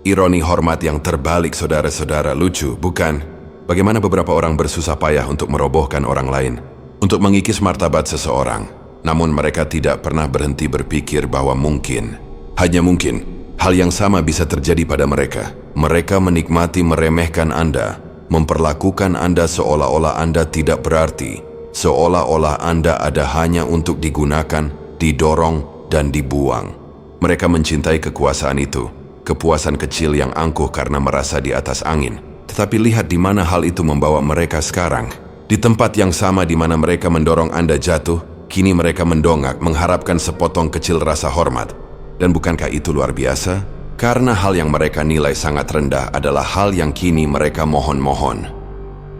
Ironi hormat yang terbalik, saudara-saudara, lucu, bukan? Bagaimana beberapa orang bersusah payah untuk merobohkan orang lain, untuk mengikis martabat seseorang. Namun mereka tidak pernah berhenti berpikir bahwa mungkin, hanya mungkin, hal yang sama bisa terjadi pada mereka. Mereka menikmati meremehkan Anda, memperlakukan Anda seolah-olah Anda tidak berarti, seolah-olah Anda ada hanya untuk digunakan, didorong, dan dibuang. Mereka mencintai kekuasaan itu, kepuasan kecil yang angkuh karena merasa di atas angin. Tetapi lihat di mana hal itu membawa mereka sekarang. Di tempat yang sama di mana mereka mendorong Anda jatuh, kini mereka mendongak mengharapkan sepotong kecil rasa hormat. Dan bukankah itu luar biasa? Karena hal yang mereka nilai sangat rendah adalah hal yang kini mereka mohon-mohon.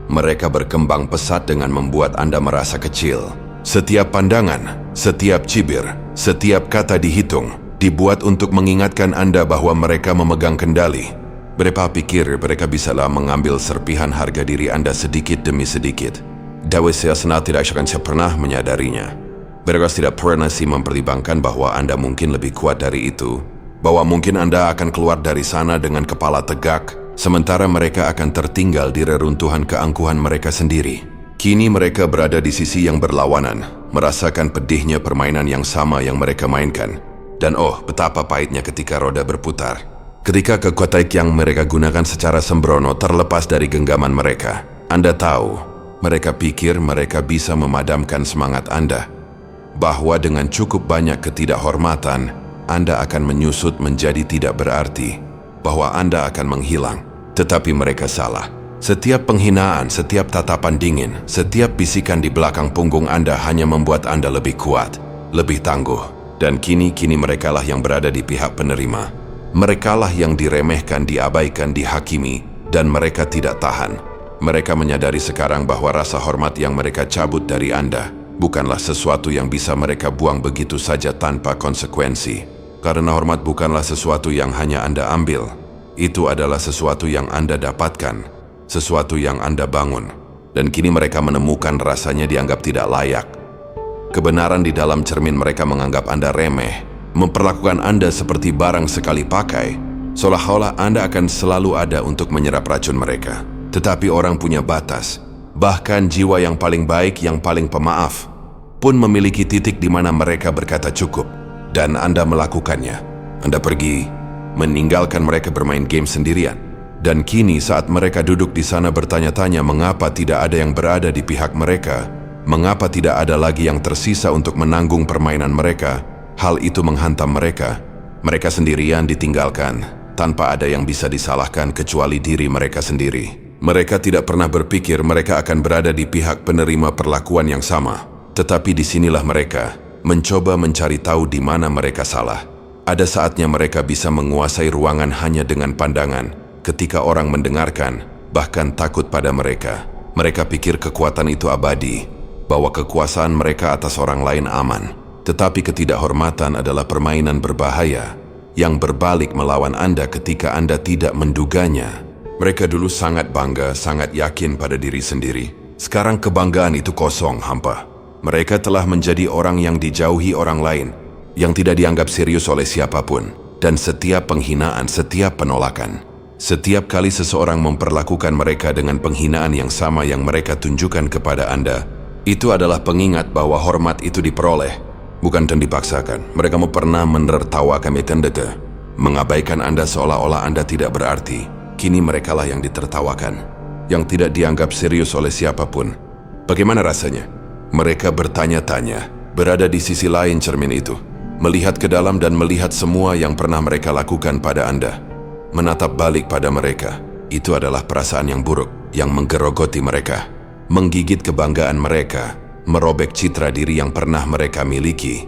Mereka berkembang pesat dengan membuat Anda merasa kecil. Setiap pandangan, setiap cibir, setiap kata dihitung, dibuat untuk mengingatkan Anda bahwa mereka memegang kendali. Mereka pikir mereka bisalah mengambil serpihan harga diri Anda sedikit demi sedikit. Dawes Senal tidak akan pernah menyadarinya. Mereka tidak pernah mempertimbangkan bahwa Anda mungkin lebih kuat dari itu, bahwa mungkin Anda akan keluar dari sana dengan kepala tegak, sementara mereka akan tertinggal di reruntuhan keangkuhan mereka sendiri. Kini mereka berada di sisi yang berlawanan, merasakan pedihnya permainan yang sama yang mereka mainkan. Dan oh, betapa pahitnya ketika roda berputar. Ketika kekuatan yang mereka gunakan secara sembrono terlepas dari genggaman mereka. Anda tahu, mereka pikir mereka bisa memadamkan semangat Anda. Bahwa dengan cukup banyak ketidakhormatan, Anda akan menyusut menjadi tidak berarti. Bahwa Anda akan menghilang. Tetapi mereka salah. Setiap penghinaan, setiap tatapan dingin, setiap bisikan di belakang punggung Anda hanya membuat Anda lebih kuat, lebih tangguh. Dan kini merekalah yang berada di pihak penerima. Merekalah yang diremehkan, diabaikan, dihakimi, dan mereka tidak tahan. Mereka menyadari sekarang bahwa rasa hormat yang mereka cabut dari Anda bukanlah sesuatu yang bisa mereka buang begitu saja tanpa konsekuensi. Karena hormat bukanlah sesuatu yang hanya Anda ambil. Itu adalah sesuatu yang Anda dapatkan, sesuatu yang Anda bangun. Dan kini mereka menemukan rasanya dianggap tidak layak. Kebenaran di dalam cermin mereka menganggap Anda remeh, memperlakukan Anda seperti barang sekali pakai, seolah-olah Anda akan selalu ada untuk menyerap racun mereka. Tetapi orang punya batas, bahkan jiwa yang paling baik, yang paling pemaaf, pun memiliki titik di mana mereka berkata cukup, dan Anda melakukannya. Anda pergi, meninggalkan mereka bermain game sendirian. Dan kini saat mereka duduk di sana bertanya-tanya mengapa tidak ada yang berada di pihak mereka, mengapa tidak ada lagi yang tersisa untuk menanggung permainan mereka. Hal itu menghantam mereka. Mereka sendirian ditinggalkan, tanpa ada yang bisa disalahkan kecuali diri mereka sendiri. Mereka tidak pernah berpikir mereka akan berada di pihak penerima perlakuan yang sama. Tetapi disinilah mereka mencoba mencari tahu di mana mereka salah. Ada saatnya mereka bisa menguasai ruangan hanya dengan pandangan. Ketika orang mendengarkan, bahkan takut pada mereka. Mereka pikir kekuatan itu abadi, bahwa kekuasaan mereka atas orang lain aman. Tetapi ketidakhormatan adalah permainan berbahaya yang berbalik melawan Anda ketika Anda tidak menduganya. Mereka dulu sangat bangga, sangat yakin pada diri sendiri. Sekarang kebanggaan itu kosong, hampa. Mereka telah menjadi orang yang dijauhi orang lain, yang tidak dianggap serius oleh siapapun. Dan setiap penghinaan, setiap penolakan, setiap kali seseorang memperlakukan mereka dengan penghinaan yang sama yang mereka tunjukkan kepada Anda, itu adalah pengingat bahwa hormat itu diperoleh bukan dan dipaksakan. Mereka mau pernah menertawakan metendete, mengabaikan Anda seolah-olah Anda tidak berarti. Kini merekalah yang ditertawakan, yang tidak dianggap serius oleh siapapun. Bagaimana rasanya? Mereka bertanya-tanya, berada di sisi lain cermin itu, melihat ke dalam dan melihat semua yang pernah mereka lakukan pada Anda. Menatap balik pada mereka, itu adalah perasaan yang buruk, yang menggerogoti mereka, menggigit kebanggaan mereka, merobek citra diri yang pernah mereka miliki.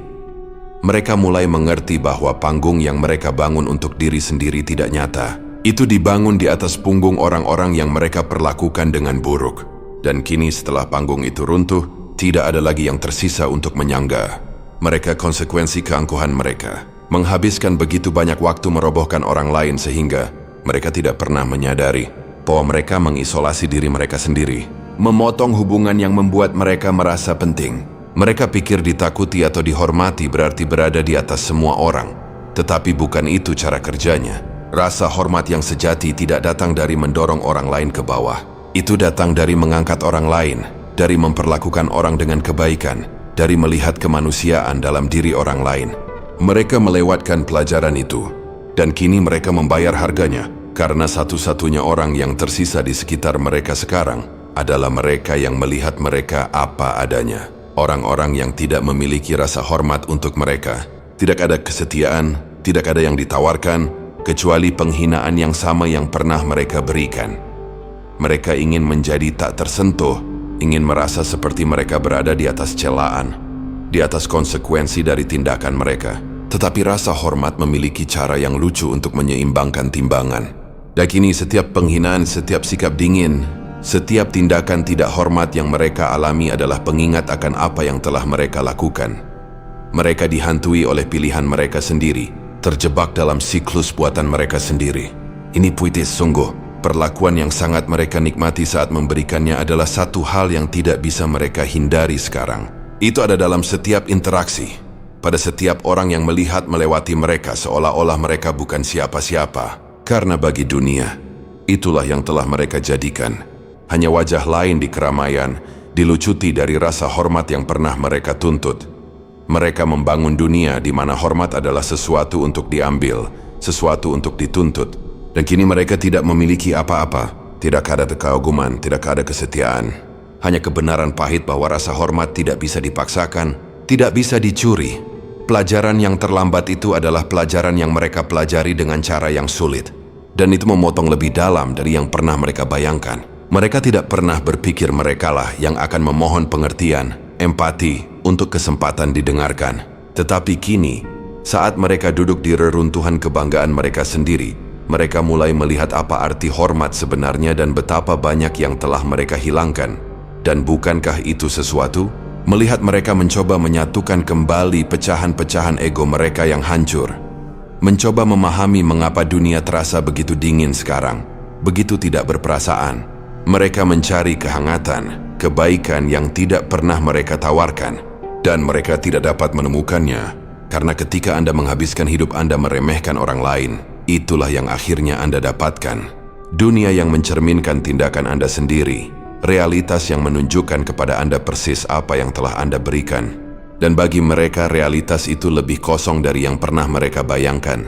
Mereka mulai mengerti bahwa panggung yang mereka bangun untuk diri sendiri tidak nyata. Itu dibangun di atas punggung orang-orang yang mereka perlakukan dengan buruk. Dan kini setelah panggung itu runtuh, tidak ada lagi yang tersisa untuk menyangga. Mereka konsekuensi keangkuhan mereka, menghabiskan begitu banyak waktu merobohkan orang lain sehingga mereka tidak pernah menyadari bahwa mereka mengisolasi diri mereka sendiri. Memotong hubungan yang membuat mereka merasa penting. Mereka pikir ditakuti atau dihormati berarti berada di atas semua orang. Tetapi bukan itu cara kerjanya. Rasa hormat yang sejati tidak datang dari mendorong orang lain ke bawah. Itu datang dari mengangkat orang lain, dari memperlakukan orang dengan kebaikan, dari melihat kemanusiaan dalam diri orang lain. Mereka melewatkan pelajaran itu, dan kini mereka membayar harganya, karena satu-satunya orang yang tersisa di sekitar mereka sekarang adalah mereka yang melihat mereka apa adanya. Orang-orang yang tidak memiliki rasa hormat untuk mereka. Tidak ada kesetiaan, tidak ada yang ditawarkan, kecuali penghinaan yang sama yang pernah mereka berikan. Mereka ingin menjadi tak tersentuh, ingin merasa seperti mereka berada di atas celaan, di atas konsekuensi dari tindakan mereka. Tetapi rasa hormat memiliki cara yang lucu untuk menyeimbangkan timbangan. Dan kini setiap penghinaan, setiap sikap dingin, setiap tindakan tidak hormat yang mereka alami adalah pengingat akan apa yang telah mereka lakukan. Mereka dihantui oleh pilihan mereka sendiri, terjebak dalam siklus buatan mereka sendiri. Ini puitis sungguh. Perlakuan yang sangat mereka nikmati saat memberikannya adalah satu hal yang tidak bisa mereka hindari sekarang. Itu ada dalam setiap interaksi. Pada setiap orang yang melihat melewati mereka seolah-olah mereka bukan siapa-siapa. Karena bagi dunia, itulah yang telah mereka jadikan. Hanya wajah lain di keramaian, dilucuti dari rasa hormat yang pernah mereka tuntut. Mereka membangun dunia di mana hormat adalah sesuatu untuk diambil, sesuatu untuk dituntut. Dan kini mereka tidak memiliki apa-apa. Tidak ada keaguman, tidak ada kesetiaan. Hanya kebenaran pahit bahwa rasa hormat tidak bisa dipaksakan, tidak bisa dicuri. Pelajaran yang terlambat itu adalah pelajaran yang mereka pelajari dengan cara yang sulit. Dan itu memotong lebih dalam dari yang pernah mereka bayangkan. Mereka tidak pernah berpikir merekalah yang akan memohon pengertian, empati, untuk kesempatan didengarkan. Tetapi kini, saat mereka duduk di reruntuhan kebanggaan mereka sendiri, mereka mulai melihat apa arti hormat sebenarnya dan betapa banyak yang telah mereka hilangkan. Dan bukankah itu sesuatu? Melihat mereka mencoba menyatukan kembali pecahan-pecahan ego mereka yang hancur. Mencoba memahami mengapa dunia terasa begitu dingin sekarang, begitu tidak berperasaan. Mereka mencari kehangatan, kebaikan yang tidak pernah mereka tawarkan. Dan mereka tidak dapat menemukannya, karena ketika Anda menghabiskan hidup Anda meremehkan orang lain, itulah yang akhirnya Anda dapatkan. Dunia yang mencerminkan tindakan Anda sendiri, realitas yang menunjukkan kepada Anda persis apa yang telah Anda berikan. Dan bagi mereka realitas itu lebih kosong dari yang pernah mereka bayangkan.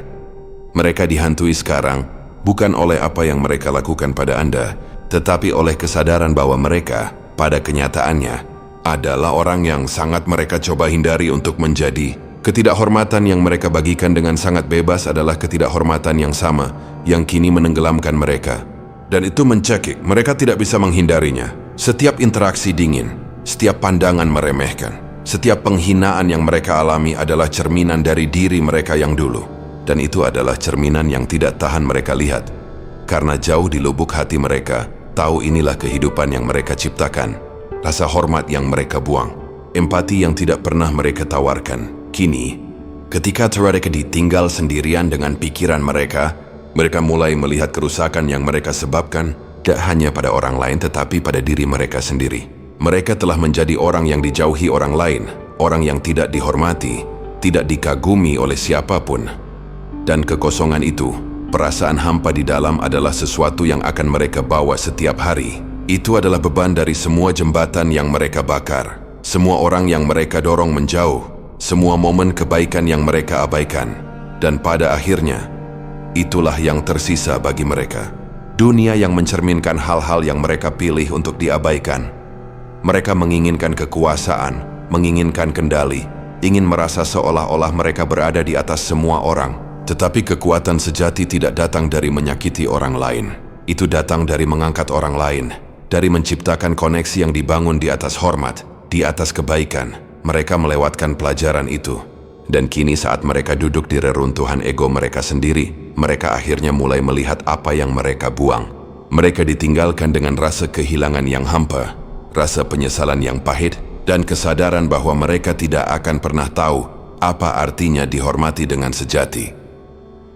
Mereka dihantui sekarang bukan oleh apa yang mereka lakukan pada Anda, tetapi oleh kesadaran bahwa mereka, pada kenyataannya, adalah orang yang sangat mereka coba hindari untuk menjadi. Ketidakhormatan yang mereka bagikan dengan sangat bebas adalah ketidakhormatan yang sama, yang kini menenggelamkan mereka. Dan itu mencekik, mereka tidak bisa menghindarinya. Setiap interaksi dingin, setiap pandangan meremehkan, setiap penghinaan yang mereka alami adalah cerminan dari diri mereka yang dulu. Dan itu adalah cerminan yang tidak tahan mereka lihat. Karena jauh di lubuk hati mereka, tahu inilah kehidupan yang mereka ciptakan. Rasa hormat yang mereka buang, empati yang tidak pernah mereka tawarkan. Kini, ketika mereka ditinggal sendirian dengan pikiran mereka mulai melihat kerusakan yang mereka sebabkan, tidak hanya pada orang lain tetapi pada diri mereka sendiri. Mereka telah menjadi orang yang dijauhi orang lain, orang yang tidak dihormati, tidak dikagumi oleh siapapun. Dan kekosongan itu, perasaan hampa di dalam adalah sesuatu yang akan mereka bawa setiap hari. Itu adalah beban dari semua jembatan yang mereka bakar, semua orang yang mereka dorong menjauh, semua momen kebaikan yang mereka abaikan. Dan pada akhirnya, itulah yang tersisa bagi mereka. Dunia yang mencerminkan hal-hal yang mereka pilih untuk diabaikan. Mereka menginginkan kekuasaan, menginginkan kendali, ingin merasa seolah-olah mereka berada di atas semua orang. Tetapi kekuatan sejati tidak datang dari menyakiti orang lain. Itu datang dari mengangkat orang lain, dari menciptakan koneksi yang dibangun di atas hormat, di atas kebaikan. Mereka melewatkan pelajaran itu. Dan kini saat mereka duduk di reruntuhan ego mereka sendiri, mereka akhirnya mulai melihat apa yang mereka buang. Mereka ditinggalkan dengan rasa kehilangan yang hampa, rasa penyesalan yang pahit, dan kesadaran bahwa mereka tidak akan pernah tahu apa artinya dihormati dengan sejati.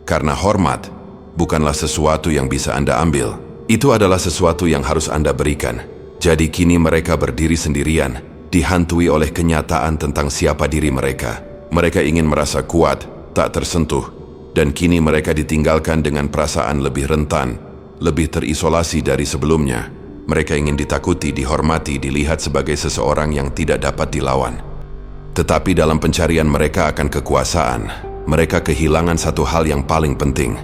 Karena hormat bukanlah sesuatu yang bisa Anda ambil, itu adalah sesuatu yang harus Anda berikan. Jadi kini mereka berdiri sendirian, dihantui oleh kenyataan tentang siapa diri mereka. Mereka ingin merasa kuat, tak tersentuh, Dan kini mereka ditinggalkan dengan perasaan lebih rentan, lebih terisolasi dari sebelumnya. Mereka ingin ditakuti, dihormati, dilihat sebagai seseorang yang tidak dapat dilawan. Tetapi dalam pencarian mereka akan kekuasaan, mereka kehilangan satu hal yang paling penting.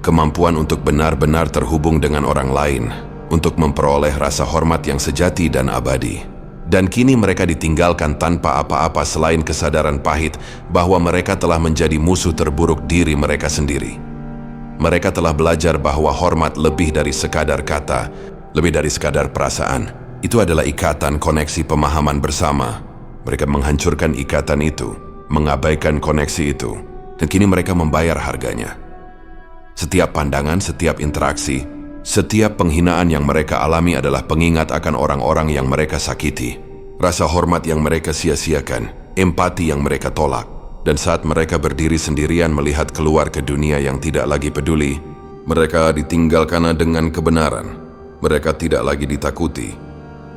Kemampuan untuk benar-benar terhubung dengan orang lain, untuk memperoleh rasa hormat yang sejati dan abadi. Dan kini mereka ditinggalkan tanpa apa-apa selain kesadaran pahit bahwa mereka telah menjadi musuh terburuk diri mereka sendiri. Mereka telah belajar bahwa hormat lebih dari sekadar kata, lebih dari sekadar perasaan. Itu adalah ikatan, koneksi, pemahaman bersama. Mereka menghancurkan ikatan itu, mengabaikan koneksi itu, dan kini mereka membayar harganya. Setiap pandangan, setiap interaksi, setiap penghinaan yang mereka alami adalah pengingat akan orang-orang yang mereka sakiti, rasa hormat yang mereka sia-siakan, empati yang mereka tolak. Dan saat mereka berdiri sendirian melihat keluar ke dunia yang tidak lagi peduli, mereka ditinggalkan dengan kebenaran. Mereka tidak lagi ditakuti,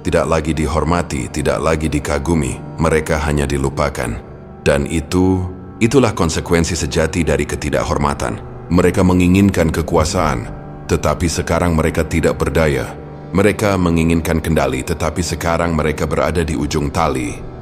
tidak lagi dihormati, tidak lagi dikagumi. Mereka hanya dilupakan. Dan itulah konsekuensi sejati dari ketidakhormatan. Mereka menginginkan kekuasaan, tetapi sekarang mereka tidak berdaya. Mereka menginginkan kendali, tetapi sekarang mereka berada di ujung tali.